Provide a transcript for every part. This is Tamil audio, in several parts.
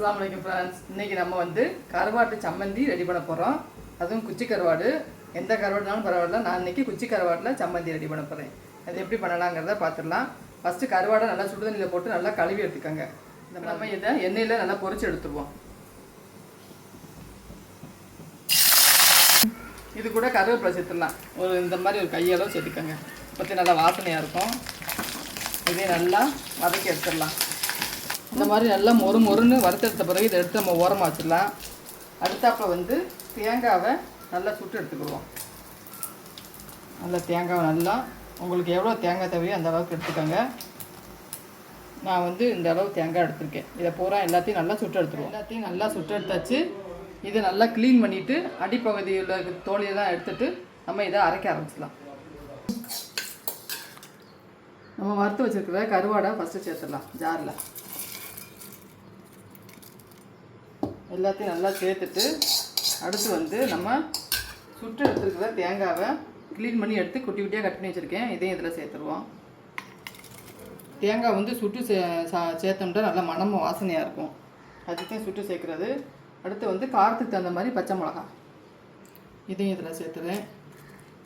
அஸ்ஸலாமு அலைக்கும் ஃப்ரெண்ட்ஸ். இன்றைக்கி நம்ம வந்து கருவாட்டு சம்மந்தி ரெடி பண்ண போகிறோம். அதுவும் குச்சி கருவாடு. எந்த கருவாடுனாலும் பரவாயில்ல. நான் இன்றைக்கி குச்சி கருவாட்டில் சம்மந்தி ரெடி பண்ண போகிறேன். அது எப்படி பண்ணலாங்கிறத பார்த்துடலாம். ஃபஸ்ட்டு கருவாடை நல்லா சுடுதண்ணியில் போட்டு நல்லா கழுவி எடுத்துக்கோங்க. நம்ம இதை எண்ணெயில் நல்லா பொரிச்சு எடுத்துருவோம். இது கூட கருவேப்பிலை சேர்த்துடலாம். இந்த மாதிரி ஒரு கையளவு சேர்த்துக்கோங்க. பற்றி நல்லா வாசனையாக இருக்கும். இதே நல்லா வதக்கி எடுத்துடலாம். இந்த மாதிரி நல்லா மொறுன்னு வறுத்தெடுத்த பிறகு இதை எடுத்து நம்ம ஓரமாக வச்சிடலாம். அடுத்தாப்பில் வந்து தேங்காவை நல்லா சுட்டு எடுத்துக்கிடுவோம். நல்லா தேங்காவை நல்லா உங்களுக்கு எவ்வளோ தேங்காய் தேவையோ அந்த அளவுக்கு எடுத்துக்கோங்க. நான் வந்து இந்த அளவு தேங்காய் எடுத்திருக்கேன். இதை பூரா எல்லாத்தையும் நல்லா சுட்டு எடுத்துருவோம். எல்லாத்தையும் நல்லா சுட்டு எடுத்தாச்சு. இதை நல்லா க்ளீன் பண்ணிவிட்டு அடிப்பகுதியில் தோலையெல்லாம் எடுத்துகிட்டு நம்ம இதை அரைக்க ஆரம்பிச்சிடலாம். நம்ம வறுத்து வச்சுருக்கிற கருவாடை ஃபஸ்ட்டு சேர்த்துடலாம் ஜாரில். எல்லாத்தையும் நல்லா சேர்த்துட்டு அடுத்து வந்து நம்ம சுட்டு எடுத்துருக்கிற தேங்காவை க்ளீன் பண்ணி எடுத்து குட்டி குட்டியாக கட் பண்ணி வச்சுருக்கேன். இதையும் இதில் சேர்த்துருவோம். தேங்காய் வந்து சுட்டு சேர்த்தோம்னா நல்லா மணமும் வாசனையாக இருக்கும். அதுக்கும் சுட்டு சேர்க்குறது. அடுத்து வந்து காரத்துக்கு தகுந்த மாதிரி பச்சை மிளகா இதையும் இதில் சேர்த்துறேன்.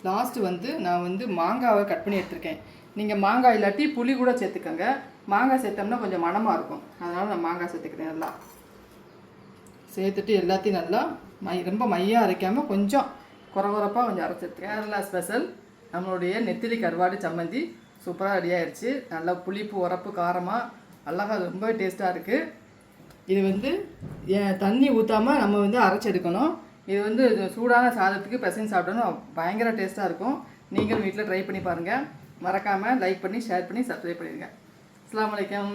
லாஸ்ட்டு வந்து நான் வந்து மாங்காவை கட் பண்ணி எடுத்துருக்கேன். நீங்கள் மாங்காய் இல்லாட்டி புளி கூட சேர்த்துக்கோங்க. மாங்காய் சேர்த்தோம்னா கொஞ்சம் மணமாக இருக்கும். அதனால் நான் மாங்காய் சேர்த்துக்கிறேன். நல்லா சேர்த்துட்டு எல்லாத்தையும் நல்லா ரொம்ப மையாக அரைக்காமல் கொஞ்சம் குறப்பாக கொஞ்சம் அரைச்சிருக்கேன். கேரளா ஸ்பெஷல் நம்மளுடைய நெத்திலி கருவாடு சம்மந்தி சூப்பராக ரெடி ஆகிடுச்சு. நல்லா புளிப்பு உரப்பு காரமாக அழகாக ரொம்ப டேஸ்ட்டாக இருக்குது. இது வந்து தண்ணி ஊற்றாமல் நம்ம வந்து அரைச்சி எடுக்கணும். இது வந்து சூடான சாதத்துக்கு பிசைஞ்சு சாப்பிடணும். பயங்கர டேஸ்ட்டாக இருக்கும். நீங்களும் வீட்டில் ட்ரை பண்ணி பாருங்கள். மறக்காமல் லைக் பண்ணி ஷேர் பண்ணி சப்ஸ்கிரைப் பண்ணிடுங்க. அஸ்ஸலாமு அலைக்கும்.